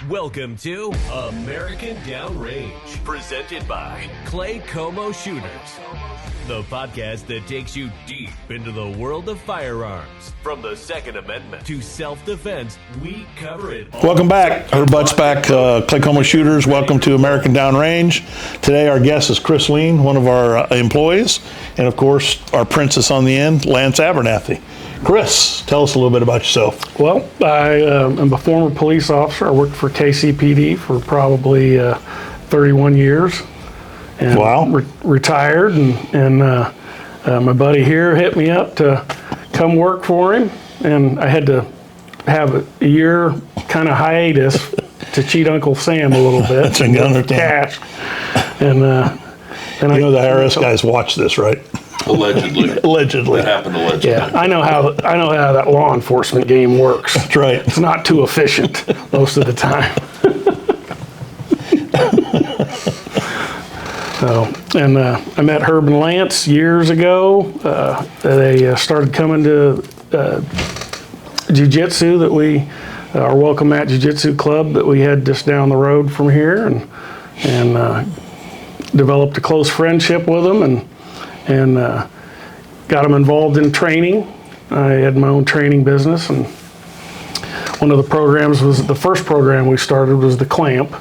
Welcome to American Downrange, presented by Claycomo Shooters, the podcast that takes you deep into the world of firearms. From the Second Amendment to self-defense, we cover it all. Welcome back. Her butts back, Claycomo Shooters. Welcome to American Downrange. Today our guest is Chris Lean, one of our employees, and of course our princess on the end, Lance Abernathy. Chris, tell us a little bit about yourself. Well, I am a former police officer. I worked for KCPD for probably 31 years. And wow. Retired, and my buddy here hit me up to come work for him, and I had to have a year kind of hiatus to cheat Uncle Sam a little bit. That's another cash. And the IRS guys watch this, right? Allegedly. Allegedly. That happened allegedly. yeah, I know how that law enforcement game works. That's right. It's not too efficient most of the time. I met Herb and Lance years ago. They started coming to jiu-jitsu that we, our Welcome Mat Jiu-Jitsu Club that we had just down the road from here, and developed a close friendship with them, and got them involved in training. I had my own training business, and one of the programs the first program we started was the clamp.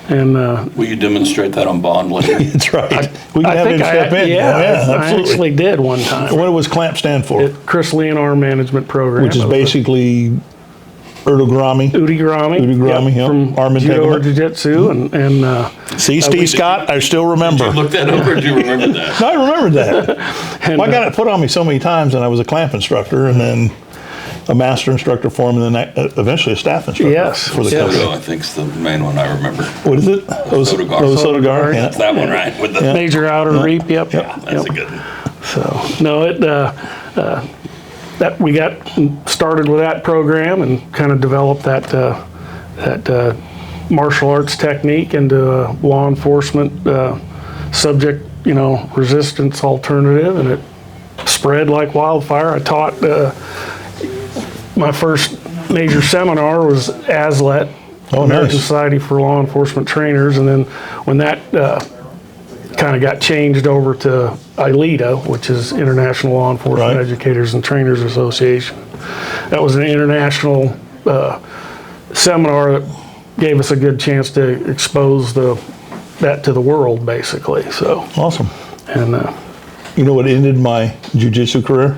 And will you demonstrate that on bond later? That's right. We can have him step in. Yeah, I actually did one time. What does CLAMP stand for? Chris Lean Arm Management Program. Which is basically Udigrami. Yep, from Arm Judo or Integrament. Jiu-Jitsu. And See, Steve Scott, I still remember. Did you look that up or do you remember that? No, I remembered that. and, I got it put on me so many times, and I was a clamp instructor, and then a master instructor for him, and then eventually a staff instructor. Yes. For the Yes. company. Soto, I think, is the main one I remember. What is it? Sotogar. Yeah. That's that one, right? With the Major outer reap. Yep. Yeah, that's a good one. So no, that we got started with that program and kind of developed that martial arts technique into a law enforcement subject, resistance alternative, and it spread like wildfire. I taught my first major seminar was ASLET, American Society for Law Enforcement Trainers, and then when that kind of got changed over to ILETA, which is International Law Enforcement Educators and Trainers Association. That was an international seminar that gave us a good chance to expose that to the world, basically. So Awesome. And you know what ended my jiu-jitsu career?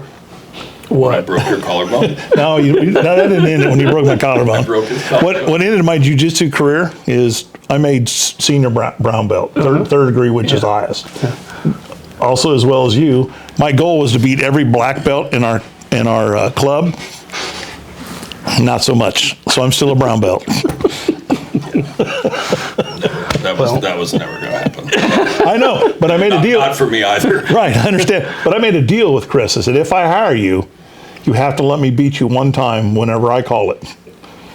I broke your collarbone. No, that didn't end it when you broke my collarbone. I broke his collarbone. What ended my jiu-jitsu career is I made senior brown belt, third degree, which is highest. Also, as well as you, my goal was to beat every black belt in our club. Not so much. So I'm still a brown belt. That was never going to happen. I know, but I made a deal. Not for me either. Right, I understand. But I made a deal with Chris. I said, if I hire you, you have to let me beat you one time whenever I call it.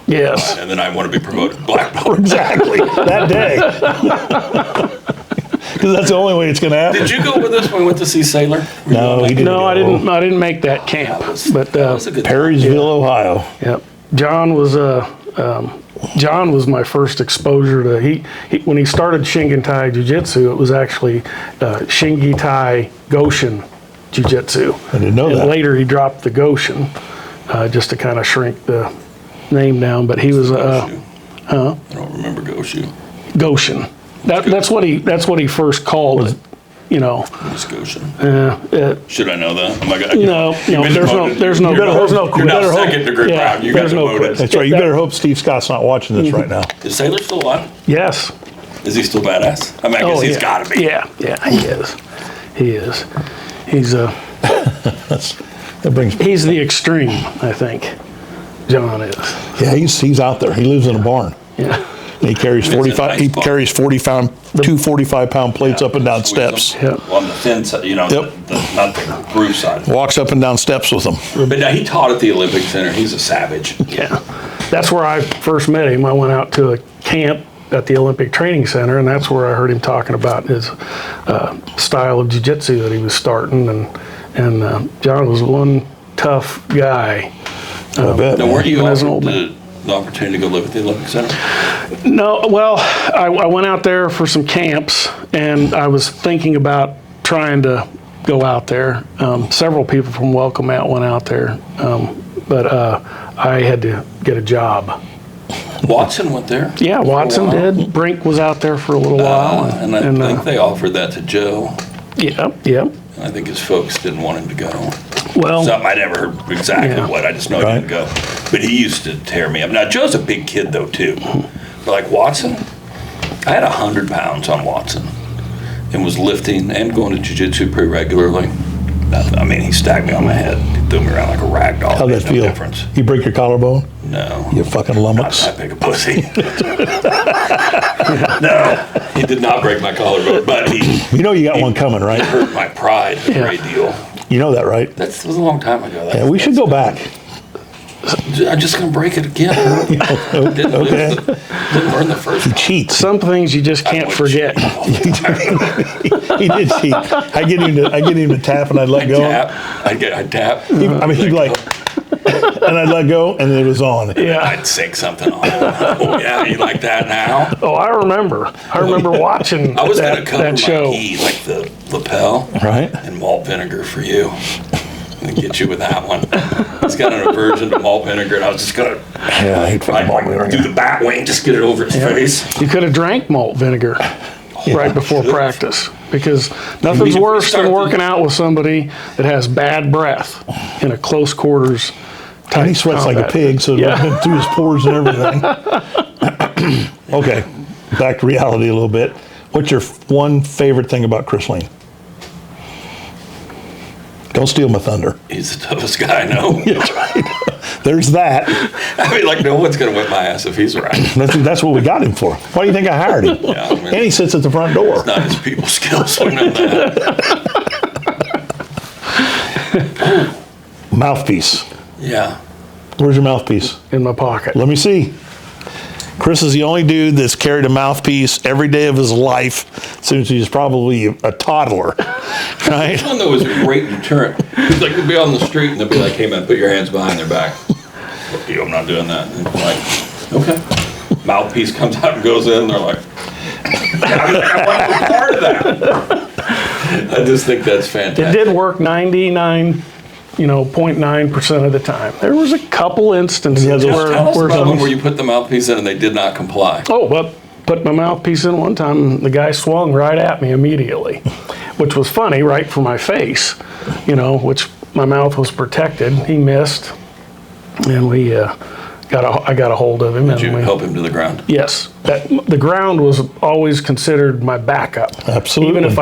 yes, And then I want to be promoted to black belt. Exactly, that day. Because that's the only way it's going to happen. Did you go with us when we went to see Sailor? No, he didn't. no, I didn't make that camp, but That was a good Perrysville, Ohio. yep. John was my first exposure to when he started Shingentai Jiu-Jitsu. It was actually Shingitai Goshin Jiu-Jitsu. I didn't know and that. Later he dropped the Goshin just to kind of shrink the name down. But he was Goshu. I don't remember Goshu. Goshin. That's what he first called it. What's Goshen? Should I know that? Oh my God. There's no You're not second degree yeah, proud. You got there's no demoted. That's right. You better hope Steve Scott's not watching this right now. Is Sailor still alive? Yes. Is he still badass? I mean, I guess he's got to be. Yeah, he is. He is. He's That brings. he's the extreme, I think. John is. Yeah, he's out there. He lives in a barn. Yeah. And he carries 45. He carries 45-pound plates up and down steps. Yep. On the thin side, not the roof side. Walks up and down steps with them. But now he taught at the Olympic Center. He's a savage. Yeah. That's where I first met him. I went out to a camp at the Olympic Training Center, and that's where I heard him talking about his style of jiu-jitsu that he was starting. And John was one tough guy. I bet. Now, weren't you When I was an offered old man. the opportunity to go live at the Olympic Center? No, well, I went out there for some camps, and I was thinking about trying to go out there. Several people from Welcome Mat went out there, but I had to get a job. Watson went there. Yeah, Watson did. Brink was out there for a little while. And I think they offered that to Joe. Yeah. I think his folks didn't want him to go. Well, Something I never heard exactly what. I just know he didn't go. But he used to tear me up. Now, Joe's a big kid, though, too. But like Watson, I had 100 pounds on Watson and was lifting and going to jiu-jitsu pretty regularly. I mean, he stacked me on my head. He threw me around like a rag doll. How'd that feel? Difference. You break your collarbone? No. You fucking lummox. Not that big a pussy. No, he did not break my collarbone, but he... You know you got one coming, right? He hurt my pride a great deal. You know that, right? That was a long time ago. Yeah, we should go back. I'm just going to break it again. Didn't Okay. Didn't learn the first time. Cheat. some things you just can't forget. He did cheat. I get him to tap, and I'd let go. I'd tap. I mean, he'd like, and I'd let go, and it was on. Yeah. I'd sink something on. Oh, yeah, you like that now? Oh, I remember watching I was going to cover that my show. key, like the lapel, Right? and malt vinegar for you. And get you with that one. He's got an aversion to malt vinegar, and I was just going to Yeah, I hate fucking malt vinegar. do the bat wing, just get it over his face. You could have drank malt vinegar right before practice, because nothing's worse than working out with somebody that has bad breath in a close quarters. And he sweats like a pig, so it went through his pores and everything. Okay, back to reality a little bit. What's your one favorite thing about Chris Lean? Don't steal my thunder. He's the toughest guy I know. That's right. There's that. I mean, like, no one's going to whip my ass if he's right. That's what we got him for. Why do you think I hired him? Yeah, I mean, And he sits at the front door. not his people skills. We know that. Mouthpiece. Yeah. Where's your mouthpiece? In my pocket. Let me see. Chris is the only dude that's carried a mouthpiece every day of his life since he was probably a toddler, right? One that was a great deterrent. He's like, you'd be on the street and they'd be like, hey man, put your hands behind their back. Fuck you, I'm not doing that. And I'm like, okay. Mouthpiece comes out and goes in, and they're like, I want to be part of that. I just think that's It fantastic. did work 0.9% of the time. There was a couple instances Yeah, where Tell us about one some- where you put the mouthpiece in and they did not comply. Oh, well, put my mouthpiece in one time, and the guy swung right at me immediately, which was funny, right for my face, which my mouth was protected. He missed, and I got a hold of him. Did you help him to the ground? Yes, the ground was always considered my backup. Absolutely. Even if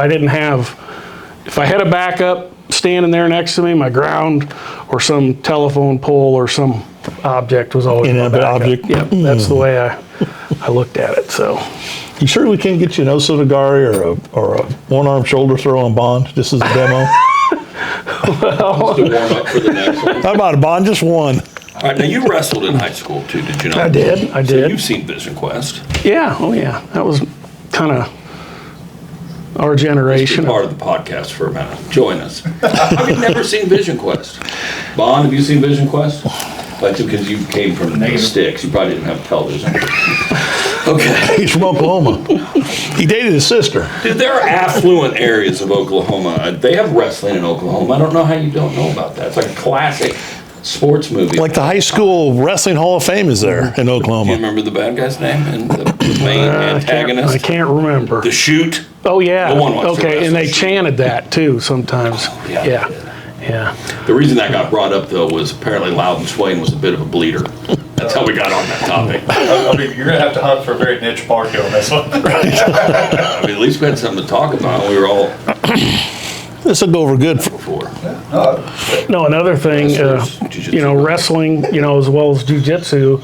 I had a backup standing there next to me, my ground or some telephone pole or some object was always my Inanimate backup. object. Yeah, that's the way I looked at it. So, You sure we can't get you an Osotogari or a one-arm shoulder throw on Bond, just as a demo? Just to warm up for the next one. How about a Bond? Just one. All right, now you wrestled in high school too, did you not? I did. So you've seen Vision Quest. Yeah. Oh, yeah. That was kind of our Be generation. part of the podcast for a minute. Join us. Have you never seen Vision Quest? Bond, have you seen Vision Quest? Like, because you came from the sticks, you probably didn't have television. Okay. He's from Oklahoma. He dated his sister. Dude, there are affluent areas of Oklahoma. They have wrestling in Oklahoma. I don't know how you don't know about that. It's like a classic sports movie. Like the high school wrestling Hall of Fame is there in Do you Oklahoma. remember the bad guy's name and the main antagonist? I can't remember. The Shoot. Oh, yeah. No one wants to Okay, and they wrestle. chanted that too sometimes. yeah. Yeah. The reason that got brought up, though, was apparently Loudon Swain was a bit of a bleeder. That's how we got on that topic. I mean, you're gonna have to hunt for a very niche market on this one. I mean, at least we had something to talk about. We were all This will go over good. before. No, another thing, Jiu-jitsu. wrestling, as well as jujitsu,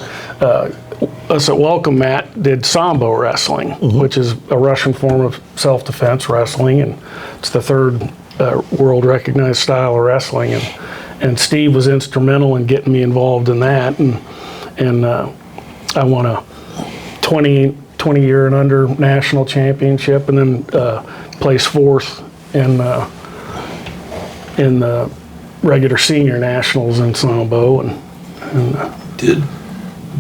us at Welcome Mat did Sambo wrestling, which is a Russian form of self-defense wrestling, and it's the third world recognized style of wrestling. And Steve was instrumental in getting me involved in that, and I won a 20 year and under national championship, and then placed fourth in the regular senior nationals in Sambo, and Did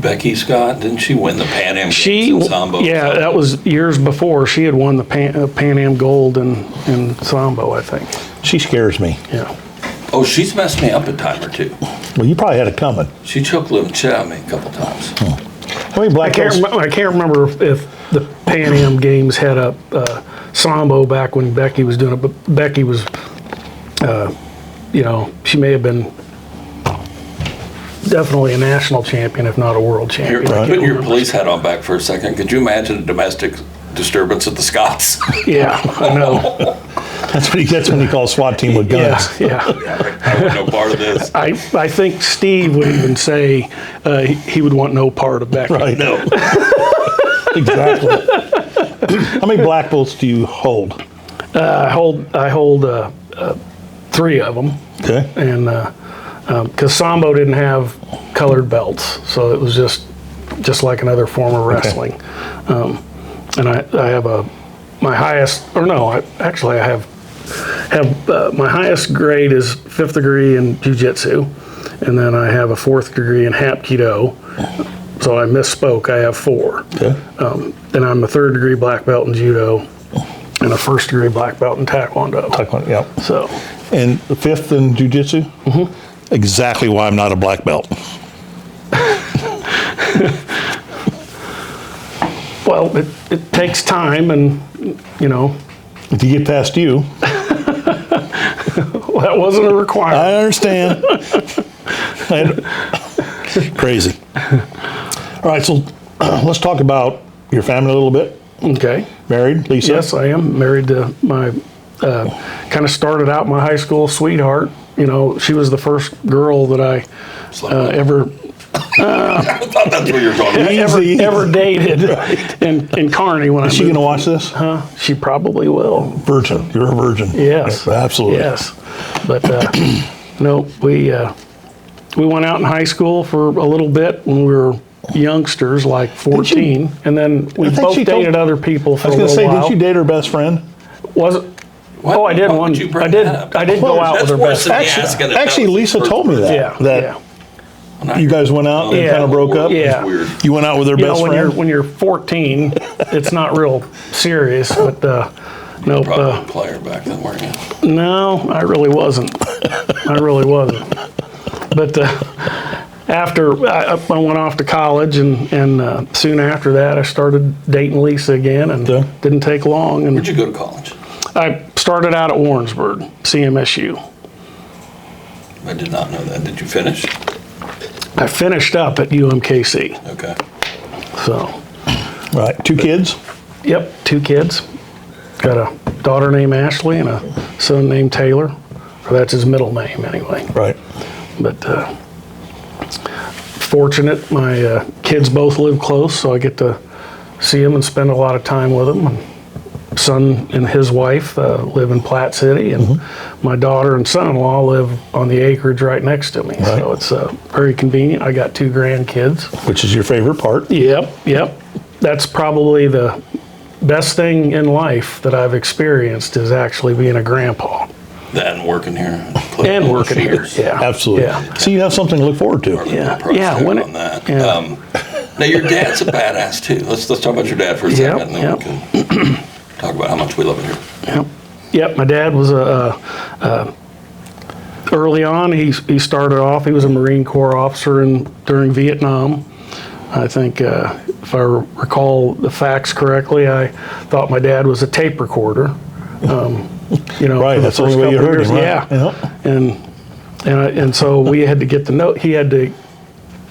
Becky Scott, didn't she win the Pan Am Games in Sambo? Yeah, that was years before. She had won the Pan Am Gold in Sambo, I think. She scares me. Yeah. Oh, she's messed me up a time or two. Well, you probably had it coming. She choke living shit out of me a couple times. How many black belts? I can't remember if the Pan Am Games had a Sambo back when Becky was doing it, but Becky was, she may have been definitely a national champion, if not a world champion. You're putting your police hat on back for a second. Could you imagine a domestic disturbance at the Scots? Yeah, I know. That's what he gets when he calls SWAT team with guns. Yeah. I want no part of this. I think Steve would even say he would want no part of Becky. Right. No. Exactly. How many black belts do you hold? I hold 3 of them. Okay. And because Sambo didn't have colored belts, so it was just like another form of wrestling. Okay. And I have my highest, or no, I have my highest grade is 5th degree in jiu-jitsu, and then I have a 4th degree in Hapkido. So I misspoke. I have 4. Okay. Then I'm a 3rd degree black belt in judo, and a 1st degree black belt in taekwondo. Taekwondo, yeah. So. And the 5th in jiu-jitsu? Mm-hmm. Exactly why I'm not a black belt. Well, it takes time, and To get past you. Well, that wasn't a requirement. I understand. Crazy. All right, so let's talk about your family a little bit. Okay. Married, Lisa? Yes, I am married to my, kind of started out my high school sweetheart. She was the first girl that I ever I thought that's what you were talking about. ever dated in Kearney when I Is she going to watch this? She probably will. Virgin. You're a virgin. Yes. Yeah, absolutely. Yes. But no, we went out in high school for a little bit when we were youngsters, like 14, and then we both dated other people for a little while. Didn't you date her best friend? Was it? Oh, I did one. I did go out with her best friend. Actually, Lisa told me that. Yeah. You guys went out and kind of broke up? Yeah. You went out with her best friend? When you're 14, it's not real serious, but nope. Probably a player back then, weren't you? No, I really wasn't. But after I went off to college, and soon after that, I started dating Lisa again, and didn't take long. And where'd you go to college? I started out at Warrensburg, CMSU. I did not know that. Did you finish? I finished up at UMKC. Okay. So. Right. 2 kids? Yep, 2 kids. Got a daughter named Ashley and a son named Taylor. Or that's his middle name anyway. Right. But fortunate, my kids both live close, so I get to see them and spend a lot of time with them. And son and his wife live in Platte City, and my daughter and son-in-law live on the acreage right next to me. Right. So it's very convenient. I got 2 grandkids. Which is your favorite part? Yep. That's probably the best thing in life that I've experienced, is actually being a grandpa. That and working here. And working here, yeah. Absolutely. Yeah. So you have something to look forward to. Yeah. When on that. Now your dad's a badass too. Let's talk about your dad for a second, and then we can talk about how much we love it here. Yep. My dad was early on. He started off. He was a Marine Corps officer during Vietnam. I think if I recall the facts correctly, I thought my dad was a tape recorder. Right. That's the only way you heard him. Right? Yeah. And so we had to get to know. He had to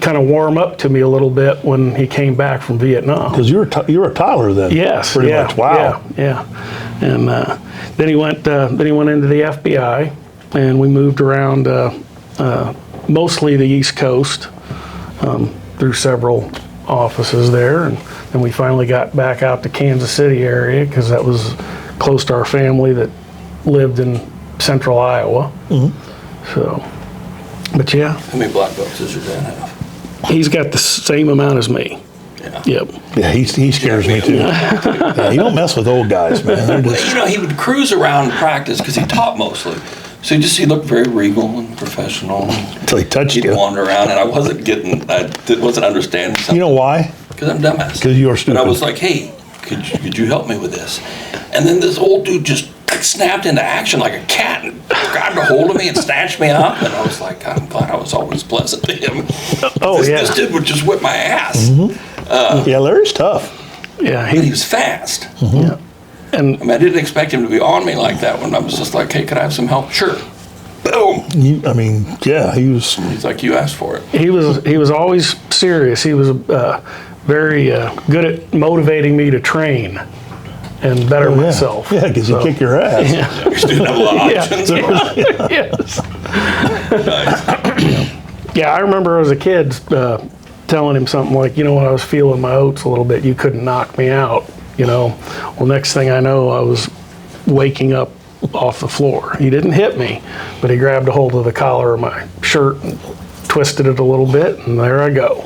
kind of warm up to me a little bit when he came back from Vietnam. Because you were a Tyler then. Yes. Pretty much. Wow. Yeah. And then he went into the FBI, and we moved around mostly the East Coast through several offices there, and then we finally got back out to Kansas City area because that was close to our family that lived in central Iowa. So, but yeah. How many black belts does your dad have? He's got the same amount as me. Yeah. Yep. Yeah, he scares me too. Yeah, you don't mess with old guys, man. He would cruise around practice because he taught mostly. So he looked very regal and professional. Until he touched He'd you. wander around, and I wasn't understanding something. You know why? Because I'm dumbass. Because you are stupid. And I was like, hey, could you help me with this? And then this old dude just snapped into action like a cat and grabbed a hold of me and snatched me up. And I was like, I'm glad I was always pleasant to him. This dude would just whip my ass. Yeah, Larry's tough. Yeah, He was fast. yeah. And I mean, I didn't expect him to be on me like that when I was just like, hey, could I have some help? Sure. Boom. He was. He's like, you asked for it. he was always serious. He was very good at motivating me to train and better myself. Yeah, because you kick your ass. Yeah. You didn't have a lot of options. Yes. Nice. Yeah, I remember as a kid telling him something like, when I was feeling my oats a little bit, you couldn't knock me out. Well, next thing I know, I was waking up off the floor. He didn't hit me, but he grabbed a hold of the collar of my shirt and twisted it a little bit, and there I go.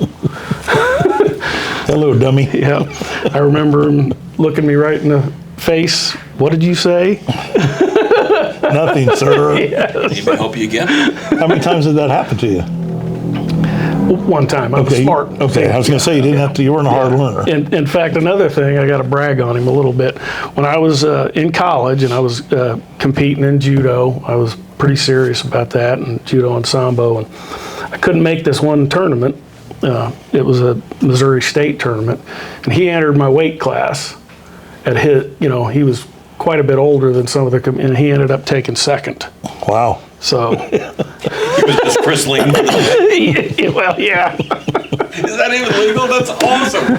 Hello, dummy. Yeah, I remember him looking me right in the face. What did you say? Nothing, sir. Anybody help you again? How many times did that happen to you? One time. I was smart. Okay, I was going to say you weren't a hard learner. In fact, another thing, I got to brag on him a little bit. When I was in college and I was competing in judo, I was pretty serious about that, and judo and sambo, and I couldn't make this one tournament. It was a Missouri State tournament, and he entered my weight class. He was quite a bit older than some of the, and he ended up taking second. Wow. So. He was just Chris Lee. Well, yeah. Is that even legal? That's awesome.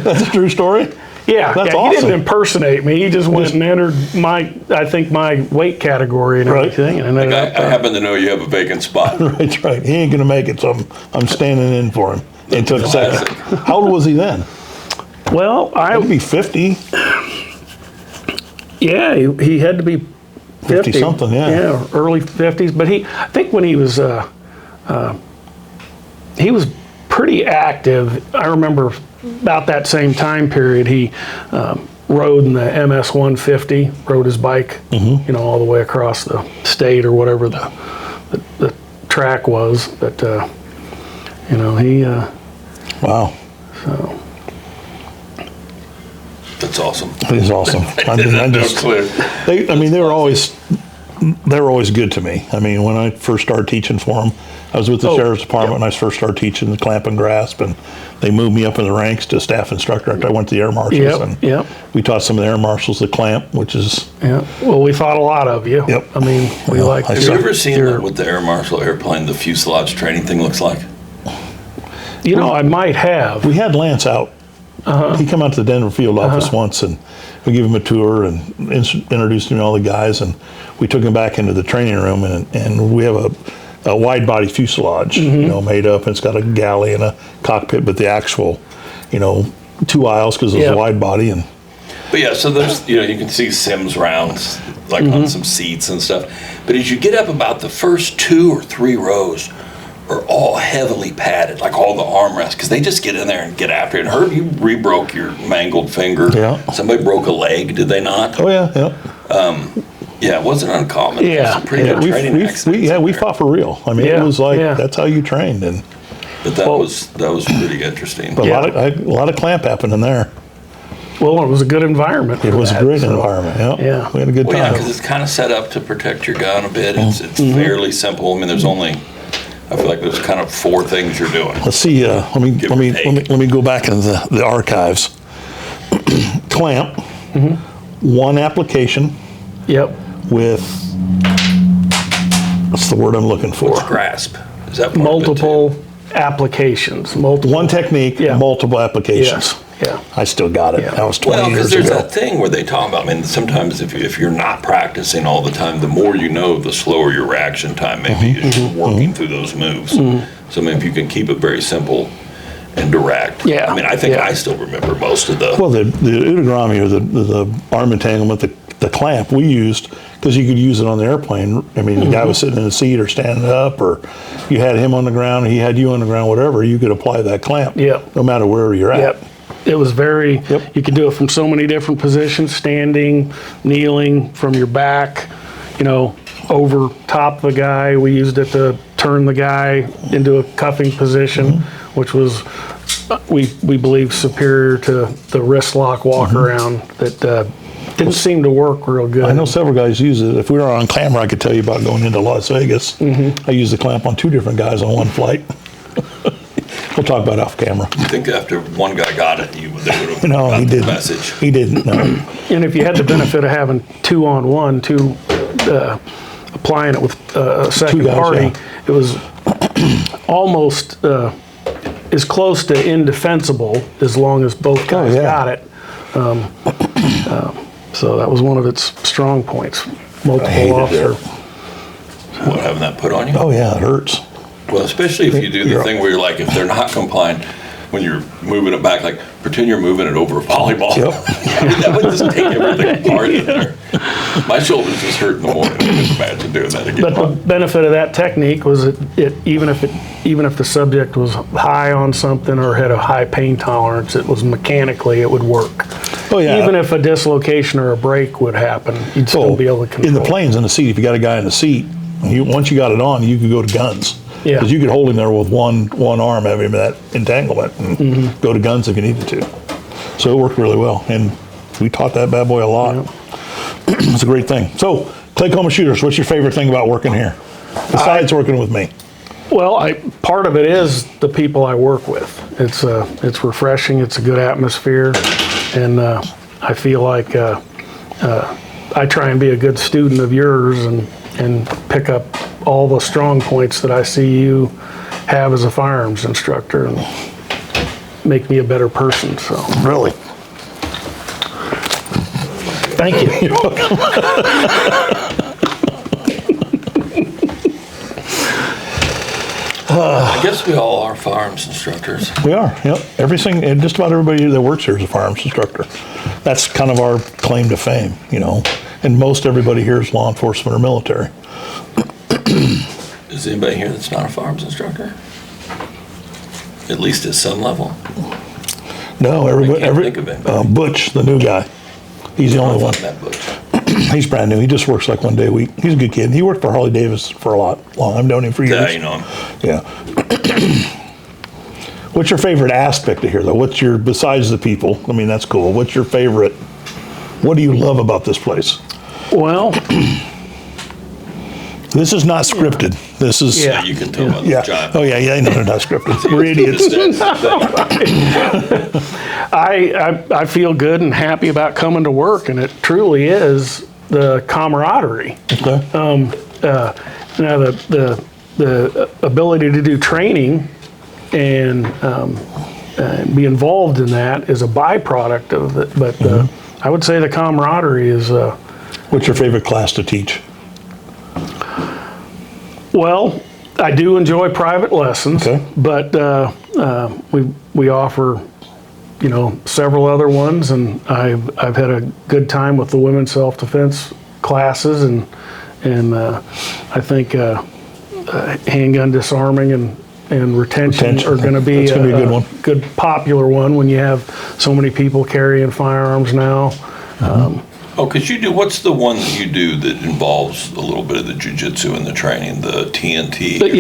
That's a true story? Yeah, That's He awesome. didn't impersonate me. He just went and entered my weight category and everything. And I happen to know you have a vacant spot. That's right. He ain't going to make it, so I'm standing in for him. And took second. How old was he then? well, He'd be 50. Yeah, he had to be 50 something, yeah. Yeah, early 50s. But I think when he was pretty active. I remember about that same time period, he rode in the MS 150, rode his bike, all the way across the state or whatever the track was. But, he... Wow. So. That's awesome. He's awesome. They were always good to me. I mean, when I first started teaching for them, I was with the sheriff's department when I first started teaching the clamp and grasp, and they moved me up in the ranks to staff instructor after I went to the air marshals. We taught some of the air marshals the clamp, which is Well, we thought a lot of you. Yep. I mean, we like. Have you ever seen what the air marshal airplane, the fuselage training thing looks like? I might have. we had Lance out. He came out to the Denver field office once, and we gave him a tour and introduced him to all the guys, and we took him back into the training room, and we have a wide body fuselage, made up, and it's got a galley and a cockpit, but the actual, 2 aisles because it's a wide body. But yeah, so there's, you can see Sims rounds, like on some seats and stuff. But as you get up about the first 2 or 3 rows are all heavily padded, like all the armrests, because they just get in there and get after it. And Herb, you re-broke your mangled finger. Yeah. Somebody broke a leg, did they not? Oh, yeah. Yeah, it wasn't uncommon. Yeah. There's some pretty good training accidents We in there. fought for real. I mean, it was like, that's how you trained. But that was pretty interesting. But a lot of clamp happened in there. Well, it was a good environment. It was a great environment. Yeah. We had a good time. Well, yeah, because it's kind of set up to protect your gun a bit. It's fairly simple. I mean, I feel like there's kind of 4 things you're doing. Let's see. Let me go back into the archives. Clamp, one application. Yep. With what's the word I'm looking for? What's grasp? Is that part Multiple applications. One technique, multiple applications. Yeah. I still got it. Yeah. That was 20 Well, years because ago. there's that thing where they talk about, I mean, sometimes if you're not practicing all the time, the more you know, the slower your reaction time may be as you're working through those moves. So, I mean, if you can keep it very simple and direct. Yeah. I mean, I think I still remember most of the... Well, the Udagami or the arm entanglement, the clamp we used, because you could use it on the airplane. I mean, the guy was sitting in the seat or standing up, or you had him on the ground, or he had you on the ground, whatever, you could apply that clamp. Yep. No matter where you're at. Yep. It was you could do it from so many different positions, standing, kneeling, from your back, over top the guy. We used it to turn the guy into a cuffing position, which was, we believe, superior to the wrist lock walk around that didn't seem to work real good. I know several guys use it. If we were on camera, I could tell you about going into Las Vegas. I used the clamp on 2 different guys on one flight. We'll talk about it off camera. I think after one guy got it, they would have No, got he the didn't. message. He didn't, no. And if you had the benefit of having 2-on-1, applying it with a second guys, party, yeah. it was almost as close to indefensible as long as both guys got it. So that was one of its strong points. Multiple officer. What, having that put on you? Oh, yeah, it hurts. Well, especially if you do the thing where you're like, if they're not complying, when you're moving it back, like pretend you're moving it over a volleyball. Yep. I mean, that would just take everything apart in there. My shoulders just hurt in the morning. I couldn't imagine doing that again. But the benefit of that technique was even if the subject was high on something or had a high pain tolerance, it was mechanically it would work. Oh, yeah. Even if a dislocation or a break would happen, you'd still be able to control. In the planes, in the seat, if you got a guy in the seat, once you got it on, you could go to guns. Yeah. Because you could hold him there with one arm, have him in that entanglement, and go to guns if you needed to. So it worked really well, and we taught that bad boy a lot. Yeah. It's a great thing. So, Claycomo Shooters, what's your favorite thing about working here? Besides working with me? Well, part of it is the people I work with. It's refreshing. It's a good atmosphere, and I feel like I try and be a good student of yours and pick up all the strong points that I see you have as a firearms instructor and make me a better person. So Really? thank you. I guess we all are firearms instructors. We are, yep. And just about everybody that works here is a firearms instructor. That's kind of our claim to fame, And most everybody here is law enforcement or military. Is anybody here that's not a firearms instructor? At least at some level. No, everybody. can't think of anybody. Butch, the new guy. He's the only one. That book. He's brand new. He just works like 1 day a week. He's a good kid. He worked for Harley Davis for a long. I've known him for years. Yeah, you know him. Yeah. What's your favorite aspect of here, though? Besides the people? I mean, that's cool. What's your favorite? What do you love about this place? Well, This is not scripted. This is. Yeah, you can tell by the Yeah. giant. Oh, yeah. No, they're not scripted. We're idiots. I feel good and happy about coming to work, and it truly is the camaraderie. Okay. Now the ability to do training and be involved in that is a byproduct of it. But I would say the camaraderie is. What's your favorite class to teach? Well, I do enjoy private lessons, Okay. but we offer, several other ones, and I've had a good time with the women's self-defense classes, and I think handgun disarming and retention are going to be That's gonna be a good one. good popular one when you have so many people carrying firearms now. Because what's the one that you do that involves a little bit of the jiu-jitsu and the training, the TNT? But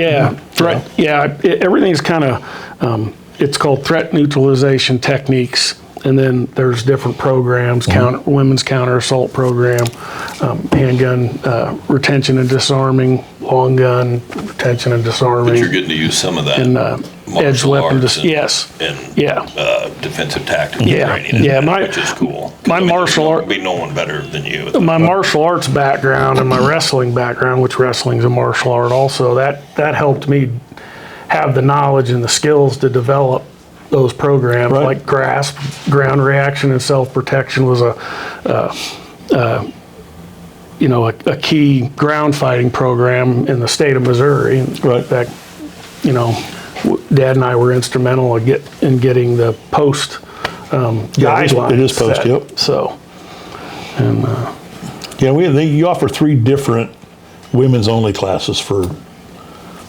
everything's kind of, it's called threat neutralization techniques, and then there's different programs, women's counter assault program, handgun retention and disarming, long gun retention and disarming. But you're getting to use some of that and edge martial weapon, arts yes, and yeah. Defensive tactics Yeah, training, in yeah, that, which is cool. my martial art- be no one better than you. My martial arts background and my wrestling background, which wrestling's a martial art also, that helped me have the knowledge and the skills to develop those programs. Right. Like GRASP, ground reaction and self-protection, was a key ground fighting program in the state of Missouri. Right. In fact, Dad and I were instrumental in getting the post guidelines. it is post, set. yep. So, and you offer 3 different women's only classes for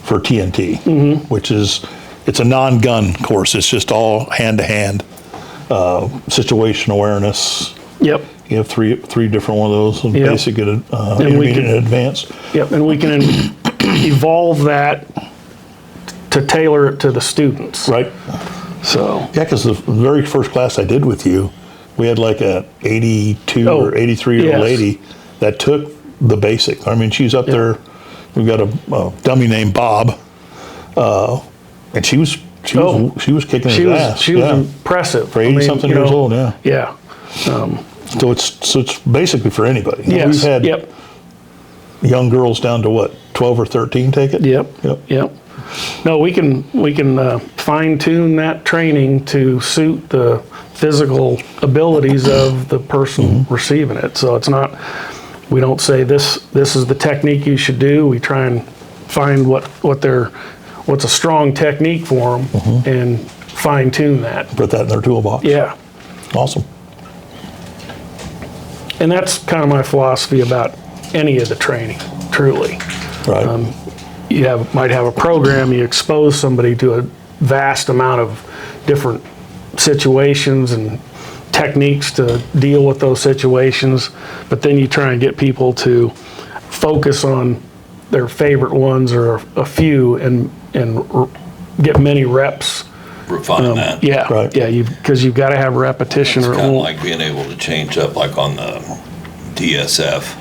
TNT, which is, it's a non-gun course. It's just all hand-to-hand, situation awareness, yep. You have three different one of those, Yep. basic, intermediate, and advanced. Yep, and we can evolve that to tailor it to the students. Right. So, Yeah, because the very first class I did with you, we had like a 82 or 83-year-old yes. lady that took the basic. I mean, she's up there. We've got a dummy named Bob, and she was kicking his ass. She was impressive. For 80-something years old, yeah. Yeah. So it's basically for anybody. Yes. We've had Yep. young girls down to what, 12 or 13 take it? Yep. No, we can fine tune that training to suit the physical abilities of the person receiving it. So it's not, we don't say this is the technique you should do. We try and find what's a strong technique for them and fine tune that. Put that in their toolbox. Yeah. Awesome. And that's kind of my philosophy about any of the training, truly. Right. You might have a program, you expose somebody to a vast amount of different situations and techniques to deal with those situations, but then you try and get people to focus on their favorite ones or a few and get many reps. Refine that. Yeah, Right. yeah, because you've got to have repetition It's or it kind of won't. like being able to change up, like on the DSF,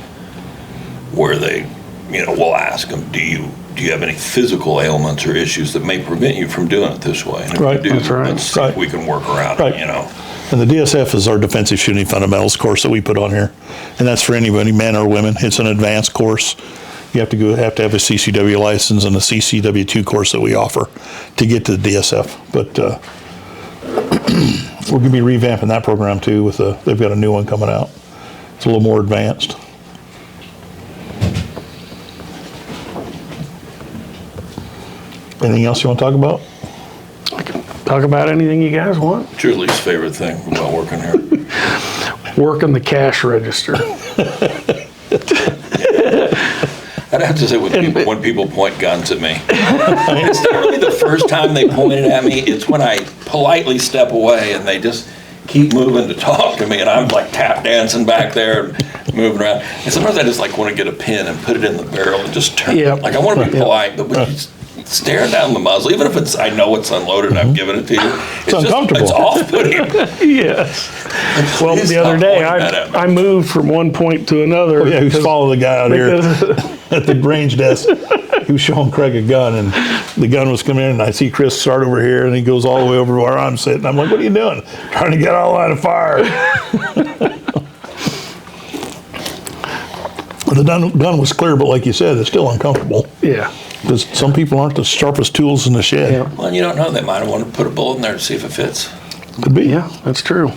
where they, will ask them, do you have any physical ailments or issues that may prevent you from doing it this way? And if Right, you do, that's right. let's see if we can work around Right. it, And the DSF is our defensive shooting fundamentals course that we put on here, and that's for anybody, men or women. It's an advanced course. You have to have a CCW license and a CCW2 course that we offer to get to the DSF. But we're going to be revamping that program too. They've got a new one coming out. It's a little more advanced. Anything else you want to talk about? Talk about anything you guys want. It's your least favorite thing about working here. Working the cash register. I'd have to say, when people point guns at me, it's not really the first time they pointed at me. It's when I politely step away and they just keep moving to talk to me, and I'm like tap dancing back there and moving around. And sometimes I just like want to get a pin and put it in the barrel and just turn. Yep. Like I want to be polite, but when you staring down the muzzle, even if I know it's unloaded and I've given it to you, it's uncomfortable. It's off-putting. Yes. Well, Please the other stop day, pointing that at me. I moved from one point to another. Oh, yeah, he was following the guy out here because- at the range desk. He was showing Craig a gun, and the gun was coming in, and I see Chris start over here, and he goes all the way over to where I'm sitting. I'm like, what are you doing? Trying to get out of line of fire. The gun was clear, but like you said, it's still uncomfortable. Yeah. Because some people aren't the sharpest tools in the shed. Yeah. Well, you don't know. They might have wanted to put a bullet in there to see if it fits. Could be. Yeah, that's true.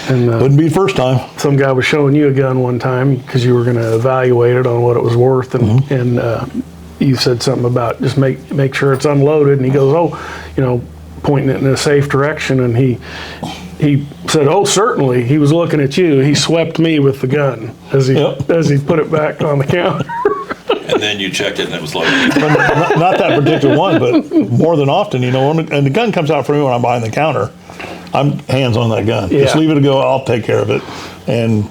And Wouldn't be the first time. some guy was showing you a gun one time because you were going to evaluate it on what it was worth, and you said something about just make sure it's unloaded, and he goes, pointing it in a safe direction, and he said, oh, certainly. He was looking at you. He swept me with the gun as he put it back on the counter. And then you checked it and it was loaded. Not that particular one, but more than often, and the gun comes out for me when I'm behind the counter. I'm hands on that gun. Yeah. Just leave it go. I'll take care of it. And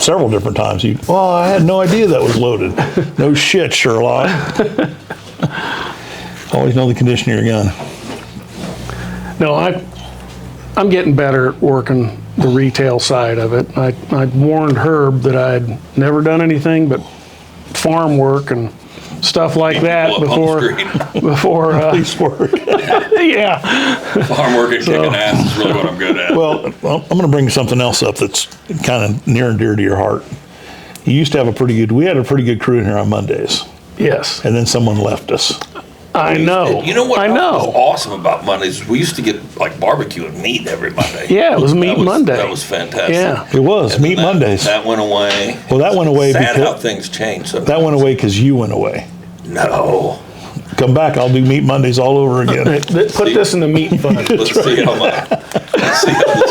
several different times, I had no idea that was loaded. No shit, Sherlock. Always know the condition of your gun. No, I'm getting better at working the retail side of it. I warned Herb that I'd never done anything but farm work and stuff like that before Police work. yeah. Farm work and kicking ass is really what I'm good at. Well, I'm going to bring something else up that's kind of near and dear to your heart. We had a pretty good crew in here on Mondays, Yes. and then someone left us. I know. You know what I was know. awesome about Mondays? We used to get like barbecue and meat every Monday. Yeah, it was Meat Monday. That was fantastic. Yeah. It was And Meat then Mondays. That went away. Well, that went away Sad how because things changed. Sometimes. that went away because you went away. No. Come back, I'll do Meat Mondays all over again. Put this in the meat fund. Let's see how the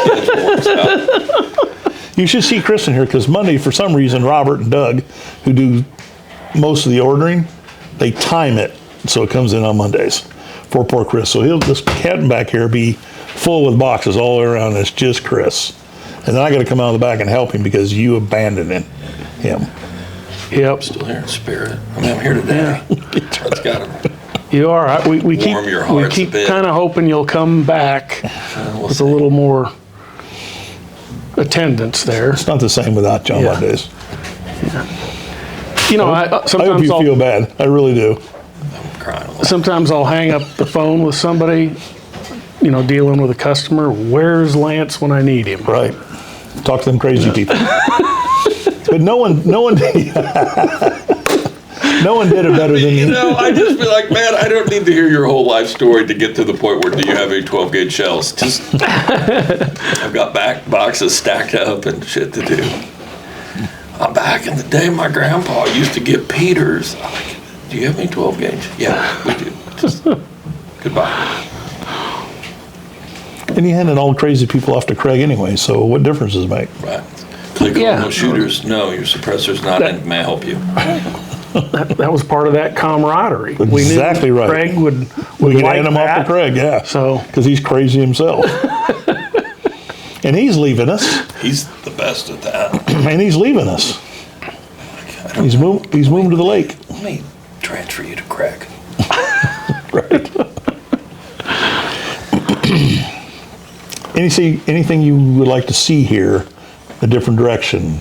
schedule works out. You should see Chris in here because Monday, for some reason, Robert and Doug, who do most of the ordering, they time it so it comes in on Mondays for poor Chris. So this cabin back here be full with boxes all the way around. It's just Chris. And then I got to come out of the back and help him because you abandoned him. Yep. Still here in spirit. I mean, I'm here today. That's got to You are. We keep warm your hearts a bit. kind of hoping you'll come back with a little more attendance there. It's not the same without John nowadays. You know, I sometimes hope you feel bad. I really do. I'm crying a lot. Sometimes I'll hang up the phone with somebody, you know, dealing with a customer. Where's Lance when I need him? Right. Talk to them crazy people. But no one did it better than You you. know, I just feel like, man, I don't need to hear your whole life story to get to the point where do you have any 12-gauge shells? Just, I've got back boxes stacked up and shit to do. Back in the day, my grandpa used to get Peters. I'm like, do you have any 12-gauge? Yeah, we do. Just, goodbye. And you handed all crazy people off to Craig anyway, so what difference does it make? Right. Claycomo Shooters, no, your suppressor's not in. May I help you? That was part of that camaraderie. Exactly we knew right. Craig would We could like hand him that. off to Craig, yeah. So Because he's crazy himself. And he's leaving us. He's the best at that. And he's leaving us. He's moving to the lake. Let me transfer you to Craig. Right. Anything you would like to see here, a different direction?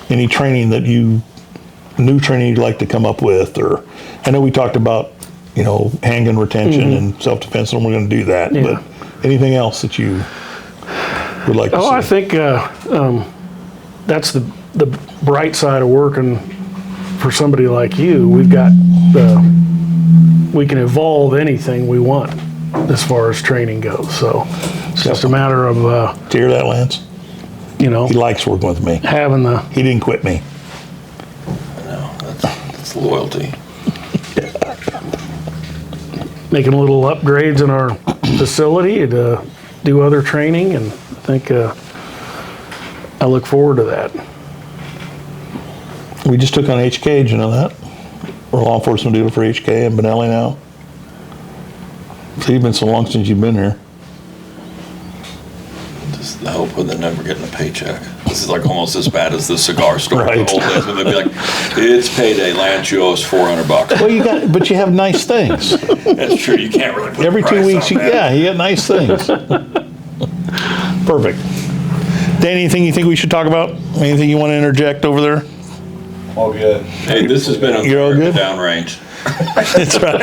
Any training new training you'd like to come up with? Or I know we talked about, handgun retention and self-defense, and we're going to do that. Yeah. But anything else that you would like to see? I think that's the bright side of working for somebody like you. We can evolve anything we want as far as training goes. So it's just a matter of, Did you hear that, Lance? He likes working with me. having the, He didn't quit me. No, that's loyalty. making little upgrades in our facility to do other training, and I think I look forward to that. We just took on HK, did you know that? We're law enforcement dealer for HK and Benelli now. So you've been so long since you've been here. Just the hope of them never getting a paycheck. This is like almost as bad as the cigar store. Right. The old days when they'd be like, it's payday, Lance, you owe us $400. Well, but you have nice things. That's true. You can't really put Every a 2 price weeks, on that. you get nice things. Perfect. Dan, anything you think we should talk about? Anything you want to interject over there? All good. Hey, this has been a You're all good? downrange. That's right.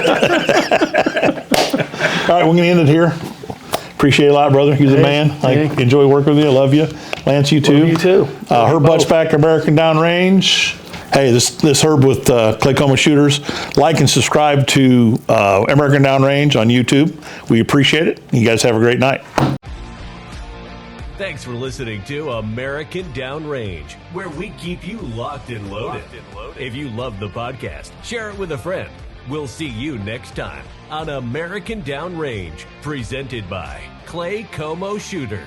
All right, we're going to end it here. Appreciate it a lot, brother. You're the man. I enjoy working with you. I love you. Lance, you too. Love you too. Herb Butchback, American Downrange. Hey, this Herb with Claycomo Shooters. Like and subscribe to American Downrange on YouTube. We appreciate it. You guys have a great night. Thanks for listening to American Downrange, where we keep you locked and loaded. If you love the podcast, share it with a friend. We'll see you next time on American Downrange, presented by Claycomo Shooters.